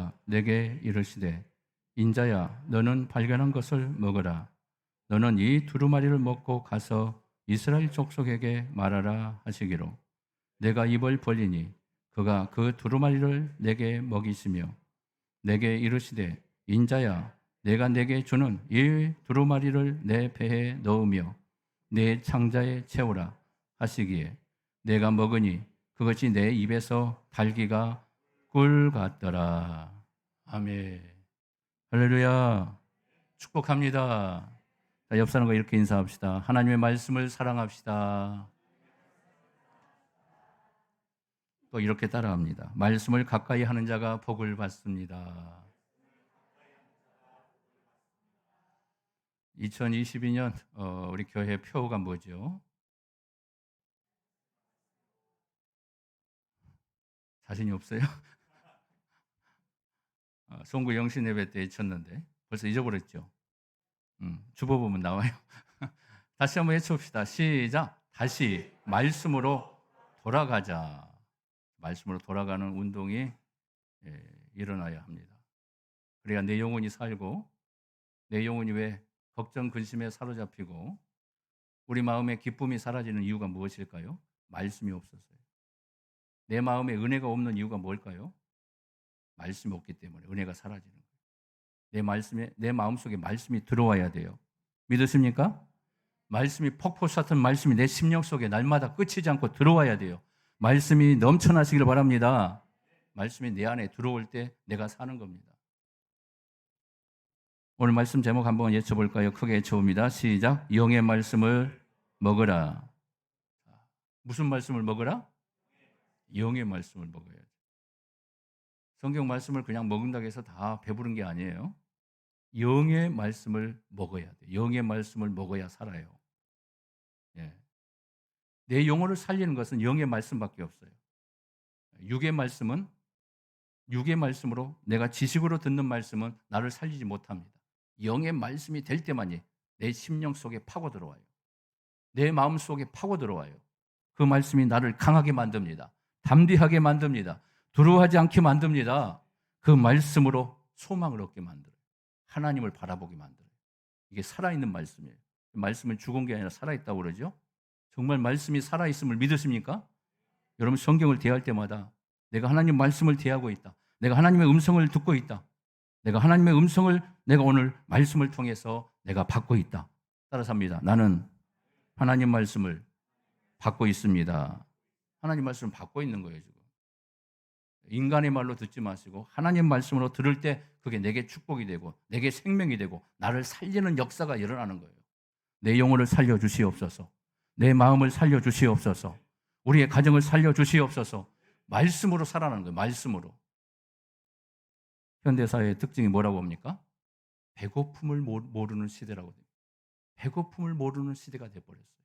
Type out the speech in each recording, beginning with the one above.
예수께서 내게 이르시되 인자야 너는 발견한 것을 먹어라. 너는 이 두루마리를 먹고 가서 이스라엘 족속에게 말하라 하시기로 내가 입을 벌리니 그가 그 두루마리를 내게 먹이시며 내게 이르시되 인자야 내가 내게 주는 이 두루마리를 내 배에 넣으며 내 창자에 채우라 하시기에 내가 먹으니 그것이 내 입에서 달기가 꿀 같더라. 아멘. 할렐루야. 축복합니다. 자, 옆 사람과 이렇게 인사합시다. 하나님의 말씀을 사랑합시다. 또 이렇게 따라합니다. 말씀을 가까이 하는 자가 복을 받습니다. 2022년 우리 교회 표어가 뭐죠? 자신이 없어요? 송구 영신 예배 때 쳤는데 벌써 잊어버렸죠? 주보 보면 나와요. 다시 한번 외쳐봅시다. 시작. 다시 말씀으로 돌아가자. 말씀으로 돌아가는 운동이 일어나야 합니다. 그래야 내 영혼이 살고 내 영혼이 왜 걱정 근심에 사로잡히고 우리 마음의 기쁨이 사라지는 이유가 무엇일까요? 말씀이 없어서요. 내 마음에 은혜가 없는 이유가 뭘까요? 말씀이 없기 때문에 은혜가 사라지는 거예요. 내 마음속에 말씀이 들어와야 돼요. 믿으십니까? 말씀이 폭포 쏟은 말씀이 내 심령 속에 날마다 끝이지 않고 들어와야 돼요. 말씀이 넘쳐나시길 바랍니다. 말씀이 내 안에 들어올 때 내가 사는 겁니다. 오늘 말씀 제목 한번 외쳐볼까요? 크게 외쳐봅니다. 시작. 영의 말씀을 먹으라. 무슨 말씀을 먹으라? 영의 말씀을 먹어야죠. 성경 말씀을 그냥 먹는다고 해서 다 배부른 게 아니에요. 영의 말씀을 먹어야 돼요. 영의 말씀을 먹어야 살아요. 예. 내 영혼을 살리는 것은 영의 말씀밖에 없어요. 육의 말씀은 육의 말씀으로 내가 지식으로 듣는 말씀은 나를 살리지 못합니다. 영의 말씀이 될 때만이 내 심령 속에 파고 들어와요. 내 마음 속에 파고 들어와요. 그 말씀이 나를 강하게 만듭니다. 담대하게 만듭니다. 두려워하지 않게 만듭니다. 그 말씀으로 소망을 얻게 만들어요. 하나님을 바라보게 만들어요. 이게 살아있는 말씀이에요. 말씀은 죽은 게 아니라 살아있다고 그러죠. 정말 말씀이 살아있음을 믿으십니까? 여러분 성경을 대할 때마다 내가 하나님 말씀을 대하고 있다. 내가 하나님의 음성을 듣고 있다. 내가 하나님의 음성을 내가 오늘 말씀을 통해서 내가 받고 있다. 따라서 합니다. 나는 하나님 말씀을 받고 있습니다. 하나님 말씀을 받고 있는 거예요, 지금. 인간의 말로 듣지 마시고 하나님 말씀으로 들을 때 그게 내게 축복이 되고 내게 생명이 되고 나를 살리는 역사가 일어나는 거예요. 내 영혼을 살려주시옵소서. 내 마음을 살려주시옵소서. 우리의 가정을 살려주시옵소서. 말씀으로 살아나는 거예요. 말씀으로. 현대사회의 특징이 뭐라고 합니까? 배고픔을 모르는 시대라고 됩니다. 배고픔을 모르는 시대가 돼버렸어요.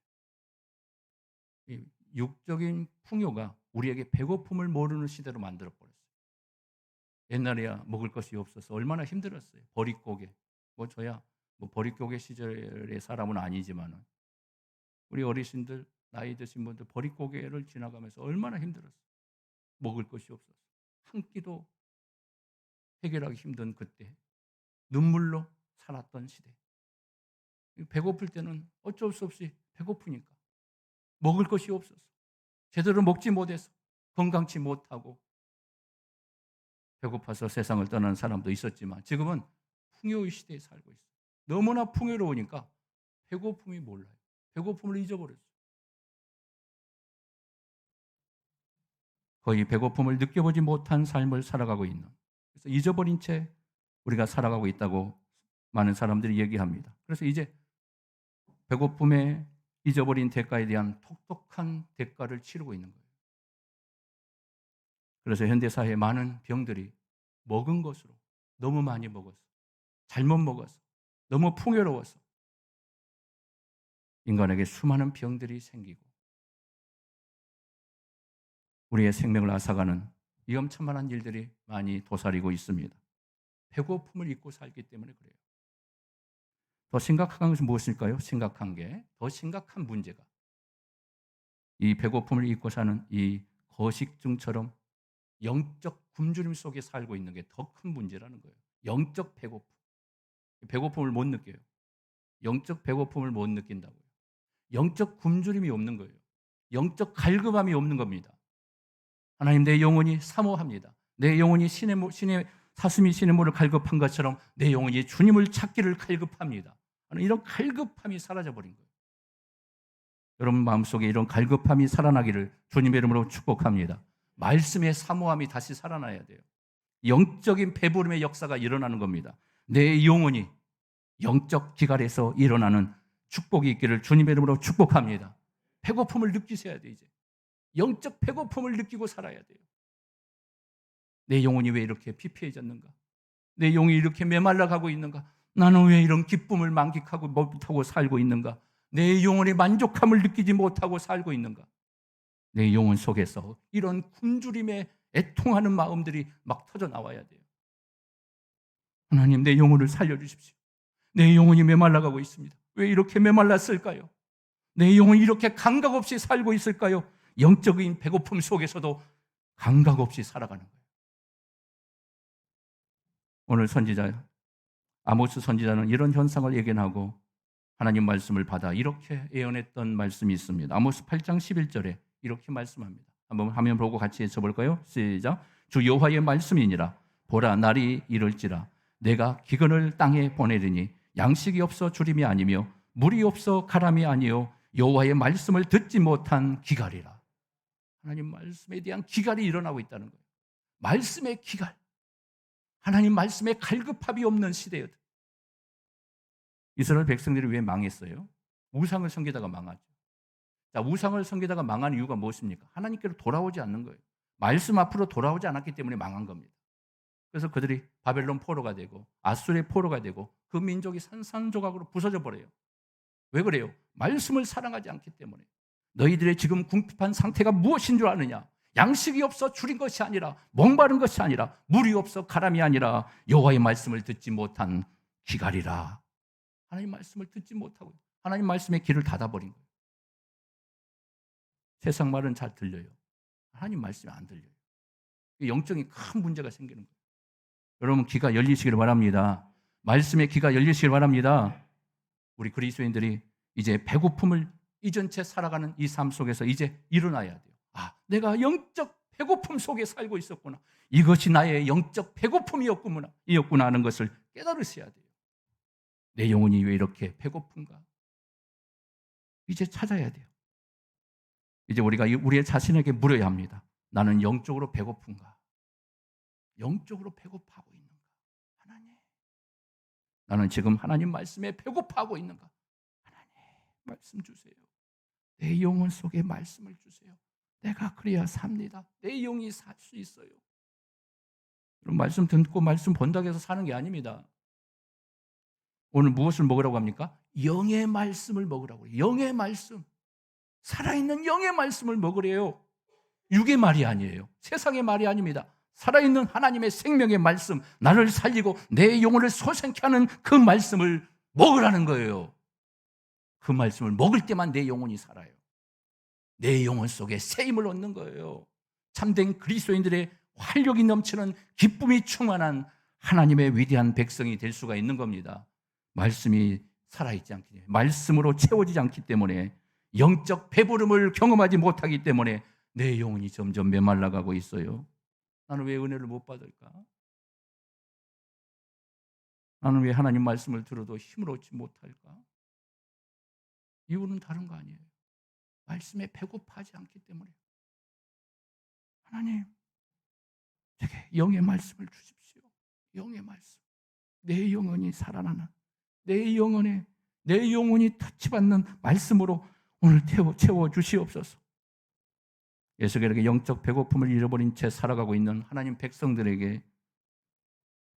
이 육적인 풍요가 우리에게 배고픔을 모르는 시대로 만들어버렸어요. 옛날에야 먹을 것이 없어서 얼마나 힘들었어요. 보릿고개. 저야 보릿고개 시절의 사람은 아니지만 우리 어르신들, 나이 드신 분들 보릿고개를 지나가면서 얼마나 힘들었어요. 먹을 것이 없어서. 한 끼도 해결하기 힘든 그때 눈물로 살았던 시대. 배고플 때는 어쩔 수 없이 배고프니까 먹을 것이 없어서 제대로 먹지 못해서 건강치 못하고 배고파서 세상을 떠나는 사람도 있었지만 지금은 풍요의 시대에 살고 있어요. 너무나 풍요로우니까 배고픔이 몰라요. 배고픔을 잊어버렸어요. 거의 배고픔을 느껴보지 못한 삶을 살아가고 있는, 그래서 잊어버린 채 우리가 살아가고 있다고 많은 사람들이 얘기합니다. 그래서 이제 배고픔에 잊어버린 대가에 대한 톡톡한 대가를 치르고 있는 거예요. 그래서 현대사회의 많은 병들이 먹은 것으로 너무 많이 먹어서, 잘못 먹어서, 너무 풍요로워서 인간에게 수많은 병들이 생기고 우리의 생명을 앗아가는 위험천만한 일들이 많이 도사리고 있습니다. 배고픔을 잊고 살기 때문에 그래요. 더 심각한 것은 무엇일까요? 더 심각한 문제가 이 배고픔을 잊고 사는 이 거식증처럼 영적 굶주림 속에 살고 있는 게 더 큰 문제라는 거예요. 영적 배고픔. 배고픔을 못 느껴요. 영적 배고픔을 못 느낀다고요. 영적 굶주림이 없는 거예요. 영적 갈급함이 없는 겁니다. 하나님, 내 영혼이 사모합니다. 내 영혼이 신의 사슴이 신의 물을 갈급한 것처럼 내 영혼이 주님을 찾기를 갈급합니다. 이런 갈급함이 사라져버린 거예요. 여러분 마음속에 이런 갈급함이 살아나기를 주님의 이름으로 축복합니다. 말씀의 사모함이 다시 살아나야 돼요. 영적인 배부름의 역사가 일어나는 겁니다. 내 영혼이 영적 기갈에서 일어나는 축복이 있기를 주님의 이름으로 축복합니다. 배고픔을 느끼셔야 돼요. 이제 영적 배고픔을 느끼고 살아야 돼요. 내 영혼이 왜 이렇게 피폐해졌는가? 내 영이 이렇게 메말라가고 있는가? 나는 왜 이런 기쁨을 만끽하고 못하고 살고 있는가? 내 영혼의 만족함을 느끼지 못하고 살고 있는가? 내 영혼 속에서 이런 굶주림에 애통하는 마음들이 막 터져 나와야 돼요. 하나님, 내 영혼을 살려주십시오. 내 영혼이 메말라가고 있습니다. 왜 이렇게 메말랐을까요? 내 영혼이 이렇게 감각 없이 살고 있을까요? 영적인 배고픔 속에서도 감각 없이 살아가는 거예요. 오늘 선지자 아모스 선지자는 이런 현상을 예견하고 하나님 말씀을 받아 이렇게 예언했던 말씀이 있습니다. 아모스 8장 11절에 이렇게 말씀합니다. 한번 화면 보고 같이 해쳐볼까요? 시작. 주 여호와의 말씀이니라. 보라, 날이 이를지라. 내가 기근을 땅에 보내리니 양식이 없어 주림이 아니며 물이 없어 가람이 아니요 여호와의 말씀을 듣지 못한 기갈이라. 하나님 말씀에 대한 기갈이 일어나고 있다는 거예요. 말씀의 기갈. 하나님 말씀에 갈급함이 없는 시대였다. 이스라엘 백성들이 왜 망했어요? 우상을 섬기다가 망하죠. 자, 우상을 섬기다가 망한 이유가 무엇입니까? 하나님께로 돌아오지 않는 거예요. 말씀 앞으로 돌아오지 않았기 때문에 망한 겁니다. 그래서 그들이 바벨론 포로가 되고 아수르의 포로가 되고 그 민족이 산산조각으로 부서져 버려요. 왜 그래요? 말씀을 사랑하지 않기 때문에. 너희들의 지금 궁핍한 상태가 무엇인 줄 아느냐? 양식이 없어 줄인 것이 아니라 목마른 것이 아니라 물이 없어 가람이 아니라 여호와의 말씀을 듣지 못한 기갈이라. 하나님 말씀을 듣지 못하고 하나님 말씀의 귀를 닫아버린 거예요. 세상 말은 잘 들려요. 하나님 말씀이 안 들려요. 영적인 큰 문제가 생기는 거예요. 여러분 귀가 열리시길 바랍니다. 말씀의 귀가 열리시길 바랍니다. 우리 그리스도인들이 이제 배고픔을 잊은 채 살아가는 이 삶 속에서 이제 일어나야 돼요. 아, 내가 영적 배고픔 속에 살고 있었구나. 이것이 나의 영적 배고픔이었구나 하는 것을 깨달으셔야 돼요. 내 영혼이 왜 이렇게 배고픈가? 이제 찾아야 돼요. 이제 우리가 우리의 자신에게 물어야 합니다. 나는 영적으로 배고픈가? 영적으로 배고파하고 있는가? 하나님, 나는 지금 하나님 말씀에 배고파하고 있는가? 하나님, 말씀 주세요. 내 영혼 속에 말씀을 주세요. 내가 그래야 삽니다. 내 영이 살 수 있어요. 그럼 말씀 듣고 말씀 본다고 해서 사는 게 아닙니다. 오늘 무엇을 먹으라고 합니까? 영의 말씀을 먹으라고 해요. 영의 말씀. 살아있는 영의 말씀을 먹으래요. 육의 말이 아니에요. 세상의 말이 아닙니다. 살아있는 하나님의 생명의 말씀, 나를 살리고 내 영혼을 소생케 하는 그 말씀을 먹으라는 거예요. 그 말씀을 먹을 때만 내 영혼이 살아요. 내 영혼 속에 새 힘을 얻는 거예요. 참된 그리스도인들의 활력이 넘치는 기쁨이 충만한 하나님의 위대한 백성이 될 수가 있는 겁니다. 말씀이 살아있지 않기 때문에, 말씀으로 채워지지 않기 때문에, 영적 배부름을 경험하지 못하기 때문에 내 영혼이 점점 메말라가고 있어요. 나는 왜 은혜를 못 받을까? 나는 왜 하나님 말씀을 들어도 힘을 얻지 못할까? 이유는 다른 거 아니에요. 말씀에 배고파하지 않기 때문에. 하나님, 제게 영의 말씀을 주십시오. 영의 말씀. 내 영혼이 살아나는, 내 영혼이 터치받는 말씀으로 오늘 채워 주시옵소서. 예수께서 영적 배고픔을 잃어버린 채 살아가고 있는 하나님 백성들에게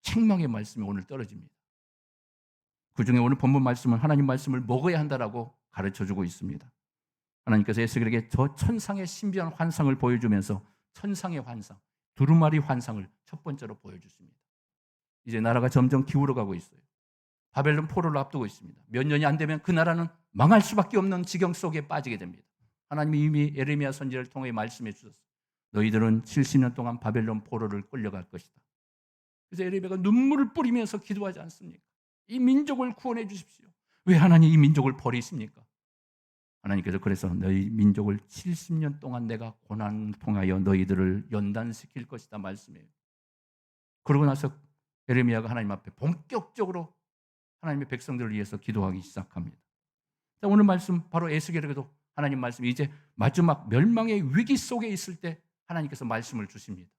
책망의 말씀이 오늘 떨어집니다. 그중에 오늘 본문 말씀은 하나님 말씀을 먹어야 한다라고 가르쳐주고 있습니다. 하나님께서 에스겔에게 저 천상의 신비한 환상을 보여주면서 천상의 환상, 두루마리 환상을 첫 번째로 보여주십니다. 이제 나라가 점점 기울어가고 있어요. 바벨론 포로를 앞두고 있습니다. 몇 년이 안 되면 그 나라는 망할 수밖에 없는 지경 속에 빠지게 됩니다. 하나님이 이미 예레미야 선지자를 통해 말씀해 주셨어요. 너희들은 70년 동안 바벨론 포로를 끌려갈 것이다. 그래서 에레미야가 눈물을 뿌리면서 기도하지 않습니까? 이 민족을 구원해 주십시오. 왜 하나님 이 민족을 버리십니까? 하나님께서 그래서 너희 민족을 70년 동안 내가 고난을 통하여 너희들을 연단시킬 것이다 말씀해요. 그러고 나서 에레미야가 하나님 앞에 본격적으로 하나님의 백성들을 위해서 기도하기 시작합니다. 자, 오늘 말씀 바로 에스겔에게도 하나님 말씀이 이제 마지막 멸망의 위기 속에 있을 때 하나님께서 말씀을 주십니다.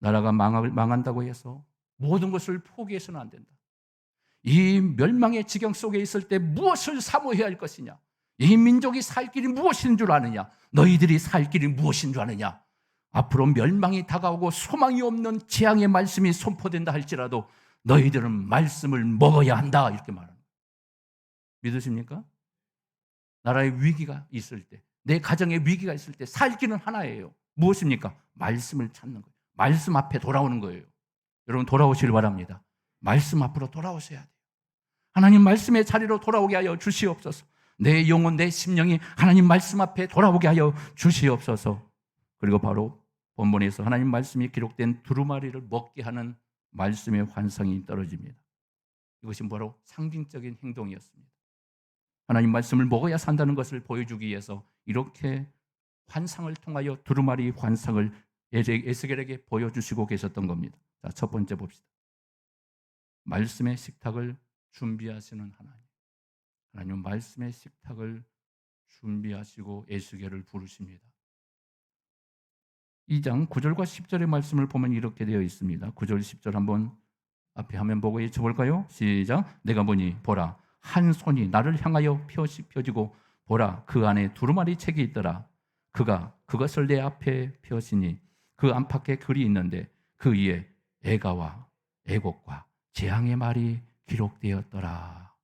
나라가 망한다고 해서 모든 것을 포기해서는 안 된다. 이 멸망의 지경 속에 있을 때 무엇을 사모해야 할 것이냐? 이 민족이 살 길이 무엇인 줄 아느냐? 너희들이 살 길이 무엇인 줄 아느냐? 앞으로 멸망이 다가오고 소망이 없는 재앙의 말씀이 선포된다 할지라도 너희들은 말씀을 먹어야 한다 이렇게 말합니다. 믿으십니까? 나라의 위기가 있을 때, 내 가정의 위기가 있을 때 살 길은 하나예요. 무엇입니까? 말씀을 찾는 거예요. 말씀 앞에 돌아오는 거예요. 여러분 돌아오시길 바랍니다. 말씀 앞으로 돌아오셔야 돼요. 하나님 말씀의 자리로 돌아오게 하여 주시옵소서. 내 영혼, 내 심령이 하나님 말씀 앞에 돌아오게 하여 주시옵소서. 그리고 바로 본문에서 하나님 말씀이 기록된 두루마리를 먹게 하는 말씀의 환상이 떨어집니다. 이것이 바로 상징적인 행동이었습니다. 하나님 말씀을 먹어야 산다는 것을 보여주기 위해서 이렇게 환상을 통하여 두루마리 환상을 에스겔에게 보여주시고 계셨던 겁니다. 자, 첫 번째 봅시다. 말씀의 식탁을 준비하시는 하나님. 하나님은 말씀의 식탁을 준비하시고 에스겔을 부르십니다. 2장 9절과 10절의 말씀을 보면 이렇게 되어 있습니다. 9절 10절 한번 앞에 화면 보고 읽어볼까요? 시작. 내가 보니 보라 한 손이 나를 향하여 펴지고 보라 그 안에 두루마리 책이 있더라. 그가 그것을 내 앞에 펴시니 그 안팎에 글이 있는데 그 위에 애가와 애곡과 재앙의 말이 기록되었더라.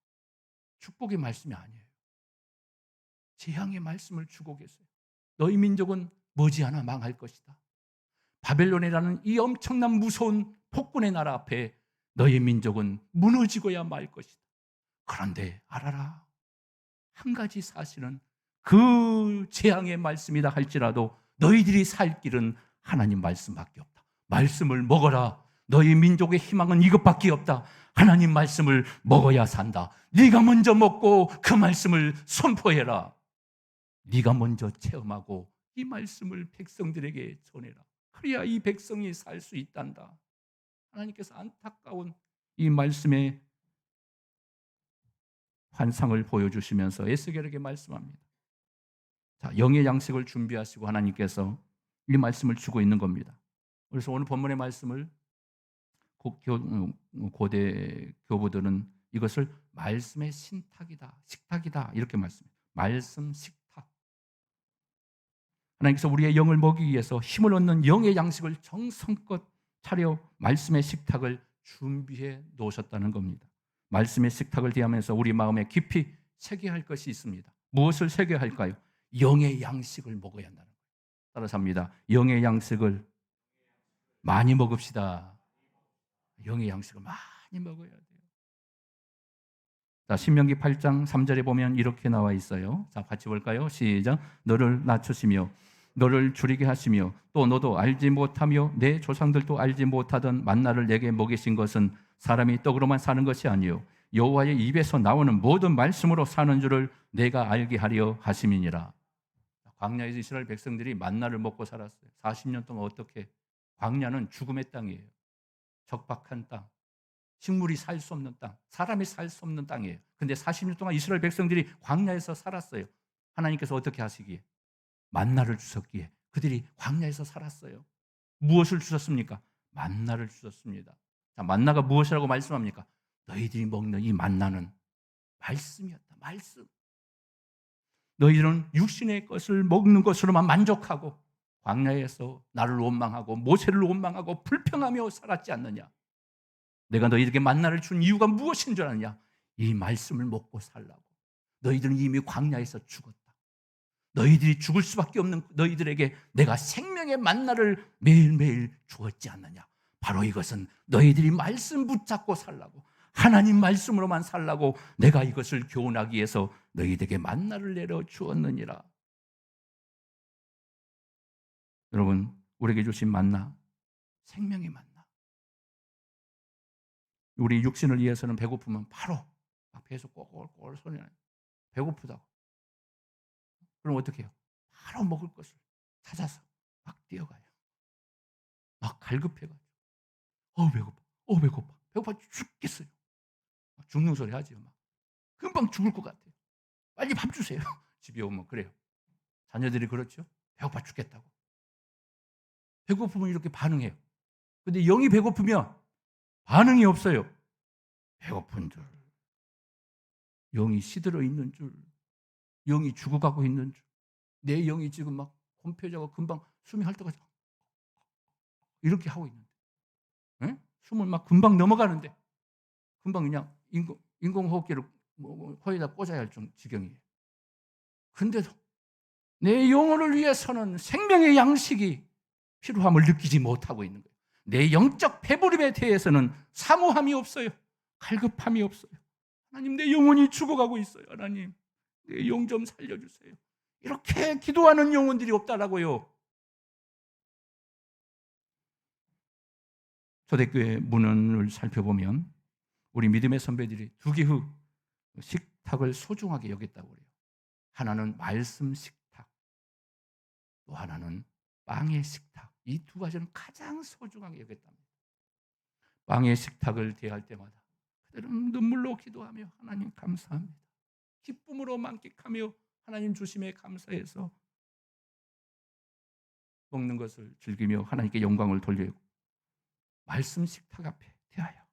축복의 말씀이 아니에요. 재앙의 말씀을 주고 계세요. 너희 민족은 머지않아 망할 것이다. 바벨론이라는 이 엄청난 무서운 폭군의 나라 앞에 너희 민족은 무너지고야 말 것이다. 그런데 알아라. 한 가지 사실은 그 재앙의 말씀이다 할지라도 너희들이 살 길은 하나님 말씀밖에 없다. 말씀을 먹어라. 너희 민족의 희망은 이것밖에 없다. 하나님 말씀을 먹어야 산다. 네가 먼저 먹고 그 말씀을 선포해라. 네가 먼저 체험하고 이 말씀을 백성들에게 전해라. 그래야 이 백성이 살 수 있단다. 하나님께서 안타까운 이 말씀의 환상을 보여주시면서 에스겔에게 말씀합니다. 자, 영의 양식을 준비하시고 하나님께서 이 말씀을 주고 있는 겁니다. 그래서 오늘 본문의 말씀을 고대 교부들은 이것을 말씀의 식탁이다 이렇게 말씀해요. 말씀 식탁. 하나님께서 우리의 영을 먹이기 위해서 힘을 얻는 영의 양식을 정성껏 차려 말씀의 식탁을 준비해 놓으셨다는 겁니다. 말씀의 식탁을 대하면서 우리 마음에 깊이 새겨야 할 것이 있습니다. 무엇을 새겨야 할까요? 영의 양식을 먹어야 한다는 거예요. 따라서 합니다. 영의 양식을 많이 먹읍시다. 영의 양식을 많이 먹어야 돼요. 자, 신명기 8장 3절에 보면 이렇게 나와 있어요. 자, 같이 볼까요? 시작. 너를 낮추시며 너를 줄이게 하시며 또 너도 알지 못하며 내 조상들도 알지 못하던 만나를 내게 먹이신 것은 사람이 떡으로만 사는 것이 아니요 여호와의 입에서 나오는 모든 말씀으로 사는 줄을 내가 알게 하려 하심이니라. 광야에서 이스라엘 백성들이 만나를 먹고 살았어요. 40년 동안 어떻게? 광야는 죽음의 땅이에요. 적박한 땅, 식물이 살 수 없는 땅, 사람이 살 수 없는 땅이에요. 근데 40년 동안 이스라엘 백성들이 광야에서 살았어요. 하나님께서 어떻게 하시기에? 만나를 주셨기에 그들이 광야에서 살았어요. 무엇을 주셨습니까? 만나를 주셨습니다. 자, 만나가 무엇이라고 말씀합니까? 너희들이 먹는 이 만나는 말씀이었다. 말씀. 너희들은 육신의 것을 먹는 것으로만 만족하고 광야에서 나를 원망하고 모세를 원망하고 불평하며 살았지 않느냐? 내가 너희들에게 만나를 준 이유가 무엇인 줄 아느냐? 이 말씀을 먹고 살라고. 너희들은 이미 광야에서 죽었다. 너희들이 죽을 수밖에 없는 너희들에게 내가 생명의 만나를 매일매일 주었지 않느냐? 바로 이것은 너희들이 말씀 붙잡고 살라고, 하나님 말씀으로만 살라고 내가 이것을 교훈하기 위해서 너희들에게 만나를 내려 주었느니라. 여러분, 우리에게 주신 만나, 생명의 만나. 우리 육신을 위해서는 배고프면 바로 막 배에서 꼬골꼬골 소리 나요. 배고프다고. 그럼 어떻게 해요? 바로 먹을 것을 찾아서 막 뛰어가요. 막 갈급해가지고. 배고파. 배고파. 배고파 죽겠어요. 막 죽는 소리 하지요. 막. 금방 죽을 것 같아요. 빨리 밥 주세요. 집에 오면 그래요. 자녀들이 그렇죠? 배고파 죽겠다고. 배고프면 이렇게 반응해요. 근데 영이 배고프면 반응이 없어요. 배고픈 줄, 영이 시들어 있는 줄, 영이 죽어가고 있는 줄, 내 영이 지금 막 곰펴져서 금방 숨이 할 때까지 이렇게 하고 있는데, 에? 숨을 막 금방 넘어가는데, 금방 그냥 인공호흡기를 코에다 꽂아야 할 지경이에요. 근데도 내 영혼을 위해서는 생명의 양식이 필요함을 느끼지 못하고 있는 거예요. 내 영적 배부름에 대해서는 사모함이 없어요. 갈급함이 없어요. 하나님, 내 영혼이 죽어가고 있어요. 하나님, 내 영 좀 살려주세요. 이렇게 기도하는 영혼들이 없다라고요. 초대교회 문헌을 살펴보면 우리 믿음의 선배들이 두 개의 식탁을 소중하게 여겼다고 그래요. 하나는 말씀 식탁, 또 하나는 빵의 식탁. 이 두 가지는 가장 소중하게 여겼답니다. 빵의 식탁을 대할 때마다 그들은 눈물로 기도하며 하나님 감사합니다. 기쁨으로 만끽하며 하나님 주심에 감사해서 먹는 것을 즐기며 하나님께 영광을 돌리고, 말씀 식탁 앞에 대하여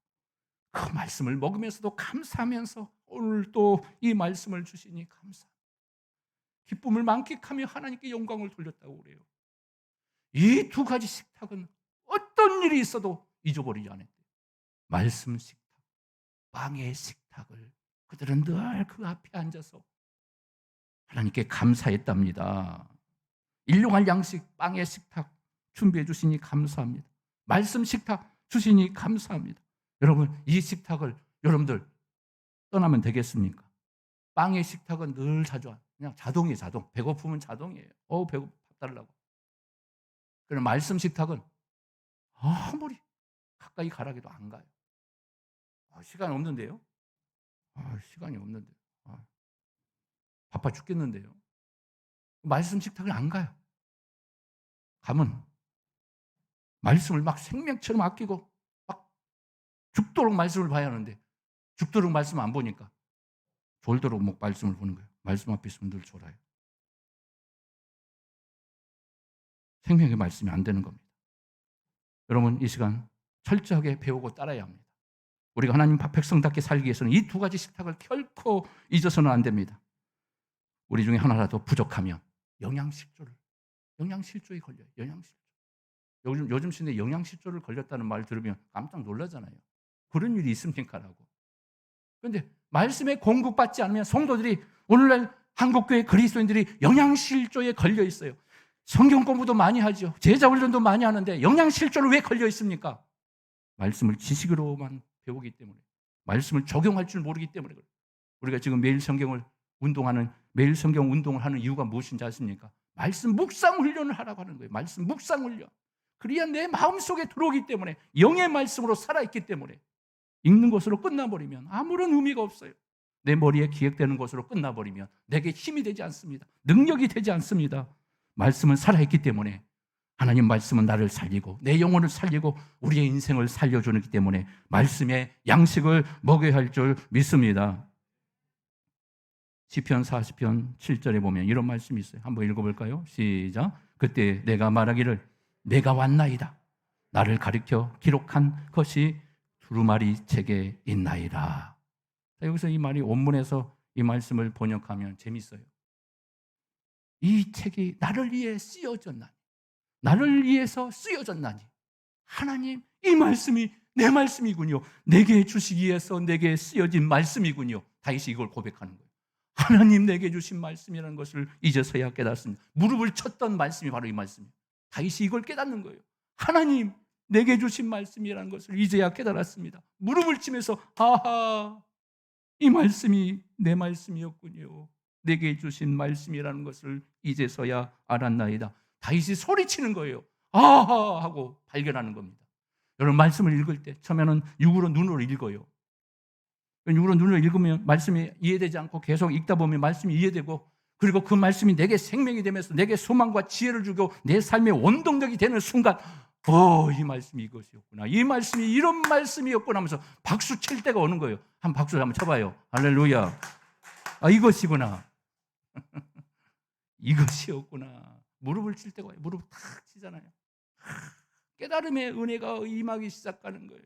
그 말씀을 먹으면서도 감사하면서 오늘 또 이 말씀을 주시니 감사합니다. 기쁨을 만끽하며 하나님께 영광을 돌렸다고 그래요. 이 두 가지 식탁은 어떤 일이 있어도 잊어버리지 않았대요. 말씀 식탁, 빵의 식탁을 그들은 늘 그 앞에 앉아서 하나님께 감사했답니다. 일용할 양식, 빵의 식탁 준비해 주시니 감사합니다. 말씀 식탁 주시니 감사합니다. 여러분, 이 식탁을 여러분들 떠나면 되겠습니까? 빵의 식탁은 늘 자주 그냥 자동이에요. 자동. 배고프면 자동이에요. 배고파, 밥 달라고. 그럼 말씀 식탁은 아무리 가까이 가라기도 안 가요. 시간이 없는데요? 시간이 없는데. 바빠 죽겠는데요? 말씀 식탁을 안 가요. 가면 말씀을 막 생명처럼 아끼고 막 죽도록 말씀을 봐야 하는데, 죽도록 말씀 안 보니까 졸도록 뭐 말씀을 보는 거예요. 말씀 앞에 있으면 늘 졸아요. 생명의 말씀이 안 되는 겁니다. 여러분, 이 시간 철저하게 배우고 따라야 합니다. 우리가 하나님 백성답게 살기 위해서는 이 두 가지 식탁을 결코 잊어서는 안 됩니다. 우리 중에 하나라도 부족하면 영양실조에 걸려요. 영양실조. 요즘 시대에 영양실조를 걸렸다는 말 들으면 깜짝 놀라잖아요. 그런 일이 있습니까라고. 그런데 말씀에 공급받지 않으면 성도들이, 오늘날 한국교회 그리스도인들이 영양실조에 걸려 있어요. 성경 공부도 많이 하죠. 제자 훈련도 많이 하는데 영양실조를 왜 걸려 있습니까? 말씀을 지식으로만 배우기 때문에, 말씀을 적용할 줄 모르기 때문에 그래요. 우리가 지금 매일 성경 운동을 하는 이유가 무엇인지 아십니까? 말씀 묵상 훈련을 하라고 하는 거예요. 말씀 묵상 훈련. 그래야 내 마음속에 들어오기 때문에, 영의 말씀으로 살아있기 때문에. 읽는 것으로 끝나버리면 아무런 의미가 없어요. 내 머리에 기획되는 것으로 끝나버리면 내게 힘이 되지 않습니다. 능력이 되지 않습니다. 말씀은 살아있기 때문에, 하나님 말씀은 나를 살리고 내 영혼을 살리고 우리의 인생을 살려주기 때문에 말씀의 양식을 먹여야 할 줄 믿습니다. 시편 40편 7절에 보면 이런 말씀이 있어요. 한번 읽어볼까요? 시작. 그때 내가 말하기를 내가 왔나이다. 나를 가리켜 기록한 것이 두루마리 책에 있나이다. 여기서 이 말이 원문에서 이 말씀을 번역하면 재밌어요. 이 책이 나를 위해 쓰여졌나니, 나를 위해서 쓰여졌나니, 하나님, 이 말씀이 내 말씀이군요. 내게 주시기 위해서 내게 쓰여진 말씀이군요. 다윗이 이걸 고백하는 거예요. 하나님 내게 주신 말씀이라는 것을 이제서야 깨닫습니다. 무릎을 쳤던 말씀이 바로 이 말씀이에요. 다윗이 이걸 깨닫는 거예요. 하나님 내게 주신 말씀이라는 것을 이제야 깨달았습니다. 무릎을 치면서 아하, 이 말씀이 내 말씀이었군요. 내게 주신 말씀이라는 것을 이제서야 알았나이다. 다윗이 소리치는 거예요. 아하 하고 발견하는 겁니다. 여러분 말씀을 읽을 때 처음에는 육으로 눈으로 읽어요. 육으로 눈으로 읽으면 말씀이 이해되지 않고 계속 읽다 보면 말씀이 이해되고 그리고 그 말씀이 내게 생명이 되면서 내게 소망과 지혜를 주고 내 삶의 원동력이 되는 순간 이 말씀이 이것이었구나. 이 말씀이 이런 말씀이었구나 하면서 박수 칠 때가 오는 거예요. 한 박수 한번 쳐봐요. 할렐루야. 이것이구나. 이것이었구나. 무릎을 칠 때가 와요. 무릎을 탁 치잖아요. 깨달음의 은혜가 임하기 시작하는 거예요.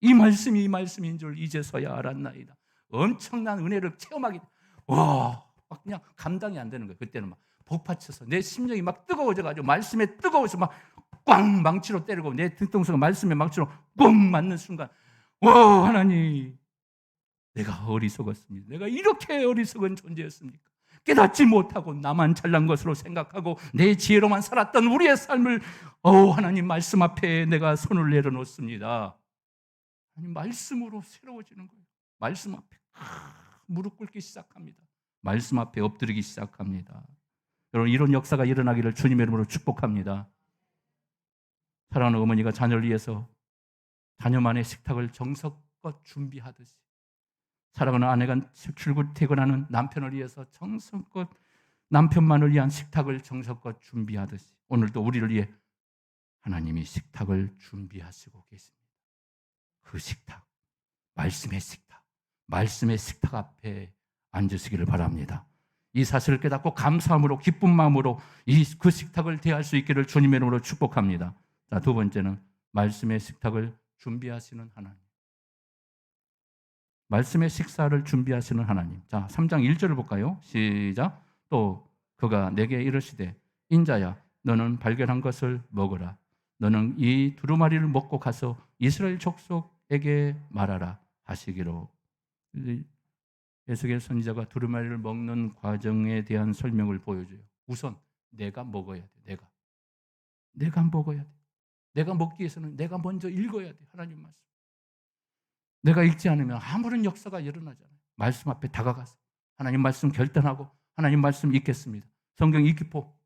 이 말씀인 줄 이제서야 알았나이다. 엄청난 은혜를 체험하기 막 그냥 감당이 안 되는 거예요. 그때는 막 복받쳐서 내 심령이 막 뜨거워져가지고 말씀에 뜨거워서 막 꽝 망치로 때리고 내 등동서가 말씀에 망치로 꽝 맞는 순간 하나님 내가 어리석었습니다. 내가 이렇게 어리석은 존재였습니까? 깨닫지 못하고 나만 잘난 것으로 생각하고 내 지혜로만 살았던 우리의 삶을 하나님 말씀 앞에 내가 손을 내려놓습니다. 하나님 말씀으로 새로워지는 거예요. 말씀 앞에 무릎 꿇기 시작합니다. 말씀 앞에 엎드리기 시작합니다. 여러분 이런 역사가 일어나기를 주님의 이름으로 축복합니다. 사랑하는 어머니가 자녀를 위해서 자녀만의 식탁을 정성껏 준비하듯이 사랑하는 아내가 출퇴근하는 남편을 위해서 정성껏 남편만을 위한 식탁을 정성껏 준비하듯이 오늘도 우리를 위해 하나님이 식탁을 준비하시고 계십니다. 그 식탁, 말씀의 식탁 앞에 앉으시기를 바랍니다. 이 사실을 깨닫고 감사함으로 기쁜 마음으로 그 식탁을 대할 수 있기를 주님의 이름으로 축복합니다. 자, 두 번째는 말씀의 식탁을 준비하시는 하나님. 말씀의 식사를 준비하시는 하나님. 자, 3장 1절을 볼까요? 시작. 또 그가 내게 이르시되 인자야 너는 발견한 것을 먹으라. 너는 이 두루마리를 먹고 가서 이스라엘 족속에게 말하라 하시기로. 에스겔 선지자가 두루마리를 먹는 과정에 대한 설명을 보여줘요. 우선 내가 먹어야 돼. 내가 먹어야 돼. 내가 먹기 위해서는 내가 먼저 읽어야 돼. 하나님 말씀. 내가 읽지 않으면 아무런 역사가 일어나잖아요. 말씀 앞에 다가가서 하나님 말씀 결단하고 하나님 말씀 읽겠습니다. 성경 읽기포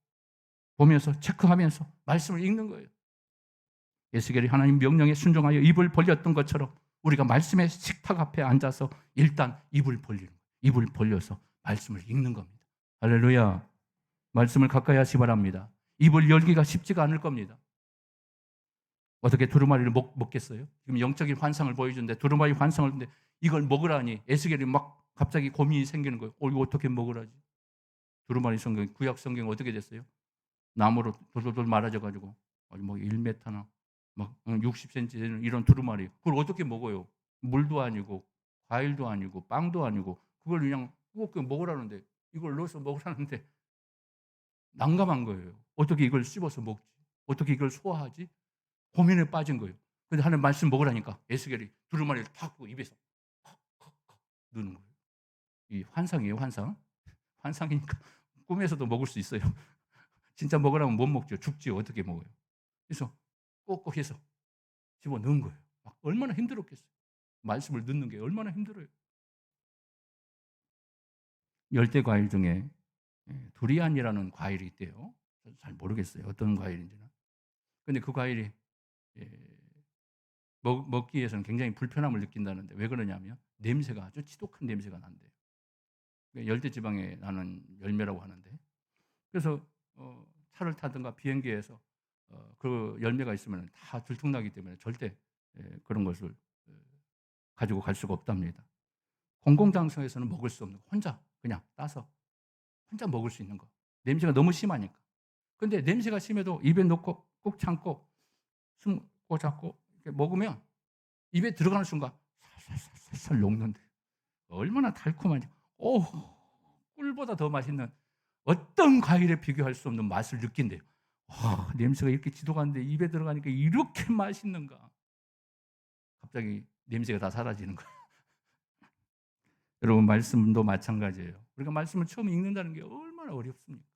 보면서 체크하면서 말씀을 읽는 거예요. 에스겔이 하나님 명령에 순종하여 입을 벌렸던 것처럼 우리가 말씀의 식탁 앞에 앉아서 일단 입을 벌려서 말씀을 읽는 겁니다. 할렐루야. 말씀을 가까이 하시 바랍니다. 입을 열기가 쉽지가 않을 겁니다. 어떻게 두루마리를 먹겠어요? 지금 영적인 환상을 보여주는데 두루마리 환상을 하는데 이걸 먹으라니 에스겔이 막 갑자기 고민이 생기는 거예요. 이거 어떻게 먹으라지? 두루마리 성경, 구약 성경 어떻게 됐어요? 나무로 돌돌돌 말아져가지고 뭐 1m나 막 60cm 되는 이런 두루마리. 그걸 어떻게 먹어요? 물도 아니고 과일도 아니고 빵도 아니고 그걸 그냥 꼭 먹으라는데 이걸 넣어서 먹으라는데 난감한 거예요. 어떻게 이걸 씹어서 먹지? 어떻게 이걸 소화하지? 고민에 빠진 거예요. 근데 하나님 말씀 먹으라니까 에스겔이 두루마리를 탁 끄고 입에서 콕콕콕 넣는 거예요. 이 환상이에요, 환상. 환상이니까 꿈에서도 먹을 수 있어요. 진짜 먹으라면 못 먹죠. 죽지요. 어떻게 먹어요? 그래서 꼭꼭 해서 집어 넣은 거예요. 막 얼마나 힘들었겠어요. 말씀을 넣는 게 얼마나 힘들어요. 열대 과일 중에 두리안이라는 과일이 있대요. 잘 모르겠어요. 어떤 과일인지는. 근데 그 과일이 먹기 위해서는 굉장히 불편함을 느낀다는데 왜 그러냐면 냄새가 아주 지독한 냄새가 난대요. 열대지방에 나는 열매라고 하는데 그래서 차를 타든가 비행기에서 그 열매가 있으면 다 들통나기 때문에 절대 그런 것을 가지고 갈 수가 없답니다. 공공장소에서는 먹을 수 없는 거 혼자 그냥 따서 혼자 먹을 수 있는 거. 냄새가 너무 심하니까. 근데 냄새가 심해도 입에 넣고 꾹 참고 숨 꼭 잡고 이렇게 먹으면 입에 들어가는 순간 살살살살 녹는데 얼마나 달콤한지 꿀보다 더 맛있는 어떤 과일에 비교할 수 없는 맛을 느낀대요. 냄새가 이렇게 지독한데 입에 들어가니까 이렇게 맛있는가. 갑자기 냄새가 다 사라지는 거예요. 여러분 말씀도 마찬가지예요. 우리가 말씀을 처음 읽는다는 게 얼마나 어렵습니까?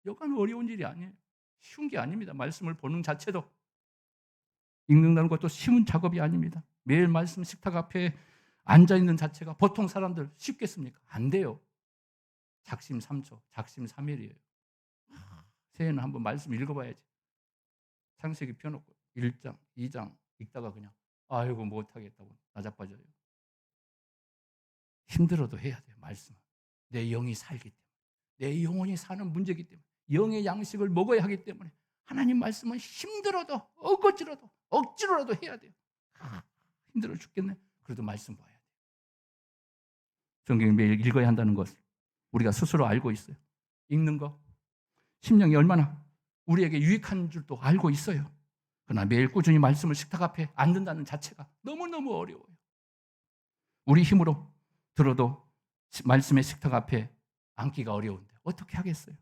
여간 어려운 일이 아니에요. 쉬운 게 아닙니다. 말씀을 보는 자체도 읽는다는 것도 쉬운 작업이 아닙니다. 매일 말씀 식탁 앞에 앉아있는 자체가 보통 사람들 쉽겠습니까? 안 돼요. 작심삼초, 작심삼일이에요. 새해는 한번 말씀 읽어봐야지. 창세기 펴놓고 1장, 2장 읽다가 그냥 아이고 못하겠다고 나자빠져요. 힘들어도 해야 돼요. 말씀. 내 영이 살기 때문에. 내 영혼이 사는 문제이기 때문에. 영의 양식을 먹어야 하기 때문에 하나님 말씀은 힘들어도 억지로라도 해야 돼요. 힘들어 죽겠네. 그래도 말씀 봐야 돼요. 성경을 매일 읽어야 한다는 것을 우리가 스스로 알고 있어요. 읽는 거 심령이 얼마나 우리에게 유익한 줄도 알고 있어요. 그러나 매일 꾸준히 말씀을 식탁 앞에 앉는다는 자체가 너무너무 어려워요. 우리 힘으로 들어도 말씀의 식탁 앞에 앉기가 어려운데 어떻게 하겠어요?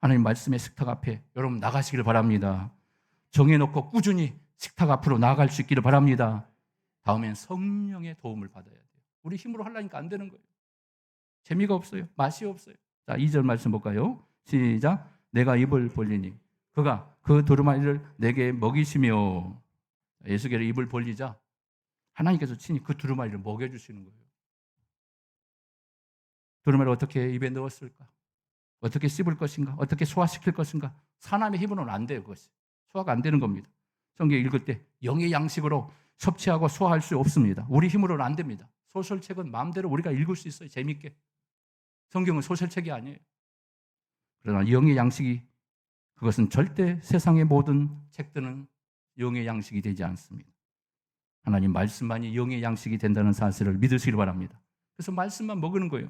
하나님 말씀의 식탁 앞에 여러분 나가시기를 바랍니다. 정해놓고 꾸준히 식탁 앞으로 나아갈 수 있기를 바랍니다. 다음엔 성령의 도움을 받아야 돼요. 우리 힘으로 하려니까 안 되는 거예요. 재미가 없어요. 맛이 없어요. 자, 2절 말씀 볼까요? 시작. 내가 입을 벌리니 그가 그 두루마리를 내게 먹이시며. 예수께서 입을 벌리자 하나님께서 친히 그 두루마리를 먹여주시는 거예요. 두루마리를 어떻게 입에 넣었을까? 어떻게 씹을 것인가? 어떻게 소화시킬 것인가? 사람의 힘으로는 안 돼요. 그것이 소화가 안 되는 겁니다. 성경 읽을 때 영의 양식으로 섭취하고 소화할 수 없습니다. 우리 힘으로는 안 됩니다. 소설책은 마음대로 우리가 읽을 수 있어요. 재밌게. 성경은 소설책이 아니에요. 그러나 영의 양식이 그것은 절대 세상의 모든 책들은 영의 양식이 되지 않습니다. 하나님 말씀만이 영의 양식이 된다는 사실을 믿으시길 바랍니다. 그래서 말씀만 먹는 거예요.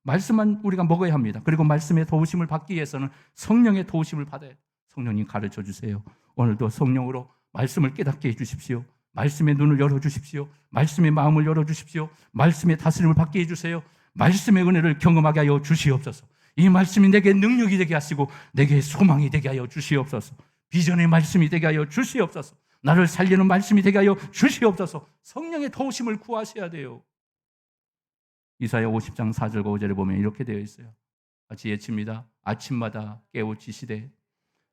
말씀만 우리가 먹어야 합니다. 그리고 말씀의 도우심을 받기 위해서는 성령의 도우심을 받아야 돼요. 성령님 가르쳐 주세요. 오늘도 성령으로 말씀을 깨닫게 해주십시오. 말씀의 눈을 열어주십시오. 말씀의 마음을 열어주십시오. 말씀의 다스림을 받게 해주세요. 말씀의 은혜를 경험하게 하여 주시옵소서. 이 말씀이 내게 능력이 되게 하시고 내게 소망이 되게 하여 주시옵소서. 비전의 말씀이 되게 하여 주시옵소서. 나를 살리는 말씀이 되게 하여 주시옵소서. 성령의 도우심을 구하셔야 돼요. 이사야 50장 4절과 5절에 보면 이렇게 되어 있어요. 같이 예칩니다. 아침마다 깨우치시되